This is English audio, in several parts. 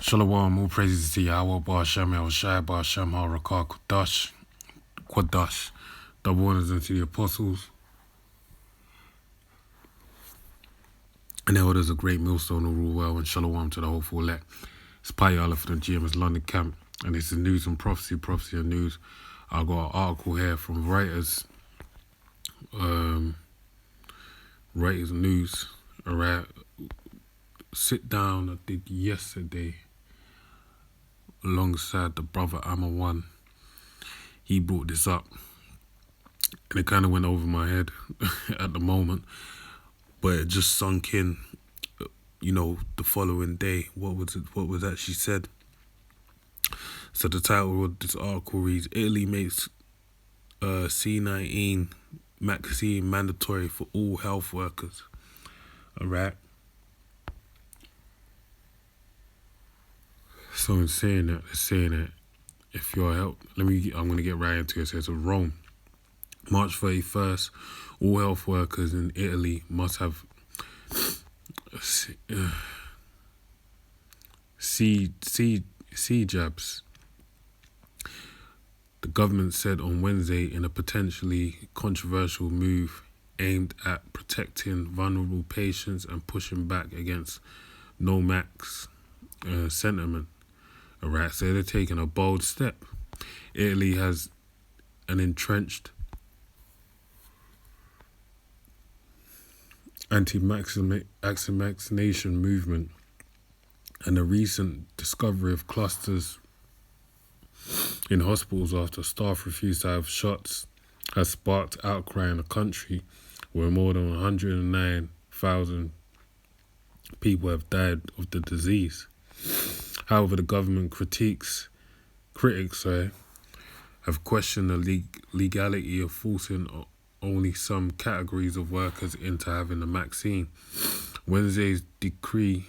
Shalom, all praises to Yahweh, Ba'ashem, El Shai, Ba'ashem, HaRakah, Quadash, double honors unto the apostles, and elders a great millstone who rule well, and shalom to the whole full elect. It's Paya Allah from the GM's London camp, and this is news and prophecy and news. I got an article here from Reuters News, alright. Sit down I did yesterday alongside the brother Amma One. He brought this up, and it kind of went over my head at the moment, but it just sunk in, the following day. What was actually said. So the title of this article reads, Italy makes C19 vaccine mandatory for all health workers. Alright. So in saying that, if you're I'm going to get right into it. It says, Rome, March 31st, all health workers in Italy must have C jabs. The government said on Wednesday in a potentially controversial move aimed at protecting vulnerable patients and pushing back against no-max sentiment. Alright, so they're taking a bold step. Italy has an entrenched anti-vaccination movement, and the recent discovery of clusters in hospitals after staff refused to have shots has sparked outcry in the country, where more than 109,000 people have died of the disease. However, the government critics have questioned the legality of forcing only some categories of workers into having the vaccine. Wednesday's decree,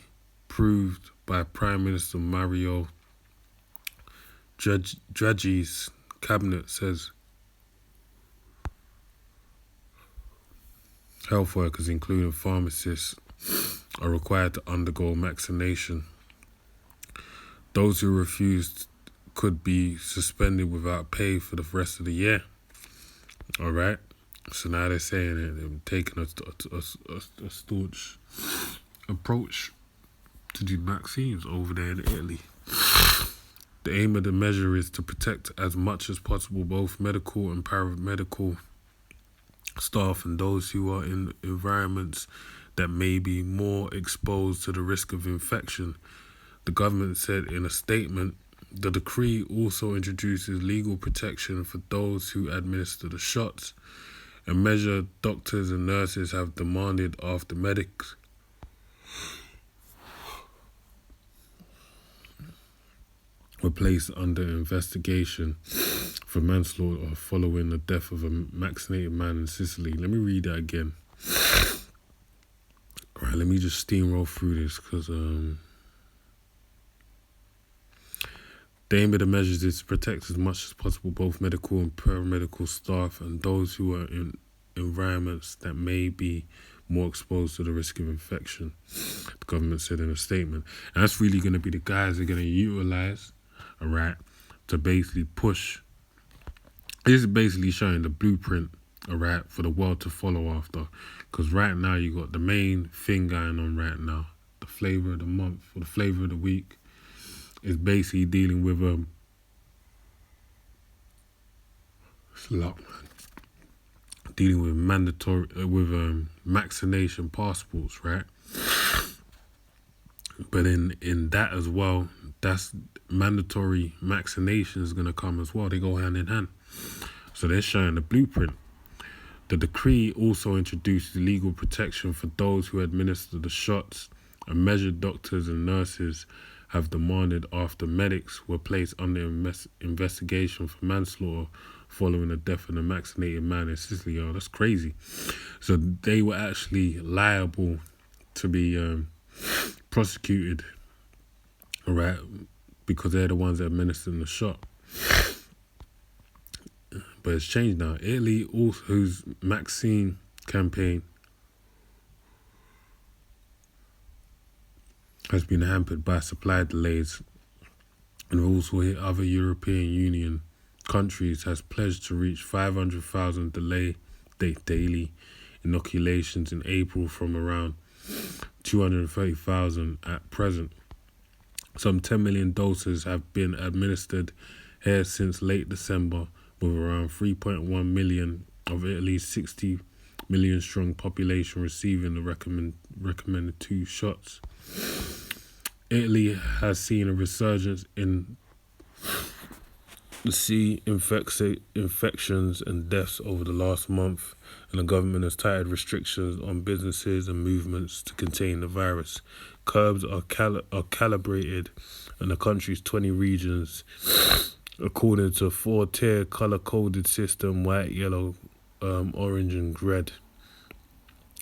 approved by Prime Minister Mario Draghi's cabinet, says health workers, including pharmacists, are required to undergo vaccination. Those who refused could be suspended without pay for the rest of the year. All right. So now they're saying that they're taking a staunch approach to do vaccines over there in Italy. The aim of the measure is to protect as much as possible both medical and paramedical staff and those who are in environments that may be more exposed to the risk of infection. The government said in a statement, the decree also introduces legal protection for those who administer the shots, a measure doctors and nurses have demanded after medics were placed under investigation for manslaughter following the death of a vaccinated man in Sicily. Let me read that again. All right, let me just steamroll through this because the aim of the measures is to protect as much as possible both medical and paramedical staff and those who are in environments that may be more exposed to the risk of infection, the government said in a statement. And that's really going to be the guys they're going to utilize, all right, to basically push. This is basically showing the blueprint, all right, for the world to follow after. Because right now you got the main thing going on right now, the flavor of the month or the flavor of the week, is basically dealing with dealing with mandatory vaccination passports, right? But in that as well, that's mandatory vaccination is going to come as well. They go hand in hand. So they're showing the blueprint. The decree also introduces legal protection for those who administer the shots, a measure doctors and nurses have demanded after medics were placed under investigation for manslaughter following the death of a vaccinated man in Sicily. Oh, that's crazy. So they were actually liable to be prosecuted, all right, because they're the ones that administered the shot. But it's changed now. Italy, also, whose vaccine campaign has been hampered by supply delays, and also other European Union countries has pledged to reach 500,000 daily inoculations in April from around 230,000 at present. Some 10 million doses have been administered here since late December, with around 3.1 million of Italy's 60 million strong population receiving the recommended 2 shots. Italy has seen a resurgence in infections and deaths over the last month, and the government has tightened restrictions on businesses and movements to contain the virus. Curbs are calibrated in the country's 20 regions according to a 4-tier color-coded system: white, yellow, orange and red,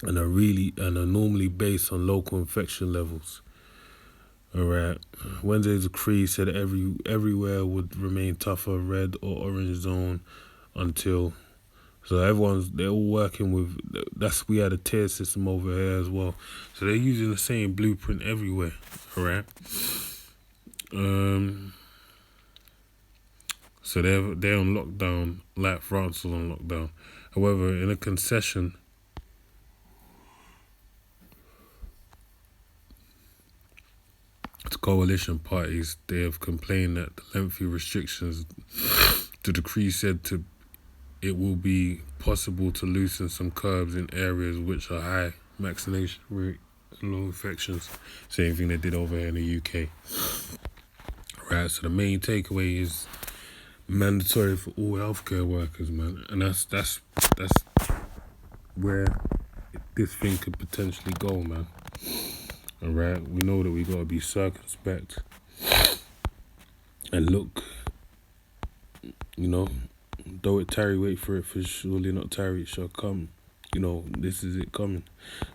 and are normally based on local infection levels. Alright. Wednesday's decree said everywhere would remain tougher red or orange zone until. So they're all working with. We had a tier system over here as well. So they're using the same blueprint everywhere. Alright. So they're on lockdown like France was on lockdown. However, in a concession, to coalition parties, they have complained that the lengthy restrictions the decree said it will be possible to loosen some curbs in areas which are high vaccination rate and low infections. Same thing they did over here in the UK. Right, so the main takeaway is mandatory for all healthcare workers, man, and that's where this thing could potentially go, man. Alright, we know that we gotta be circumspect and look, though it tarry, wait for it, for surely not tarry, it shall come. This is it coming.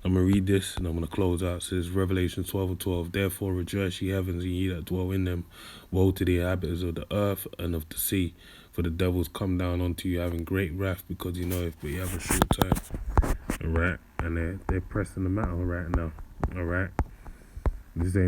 I'm gonna read this and I'm gonna close out. It says Revelation 12:12. Therefore rejoice, ye heavens, and ye that dwell in them. Woe to the inhabitants of the earth and of the sea, for the devils come down unto you having great wrath, because you have a short time. Alright, and they're pressing the matter right now. Alright. This ain't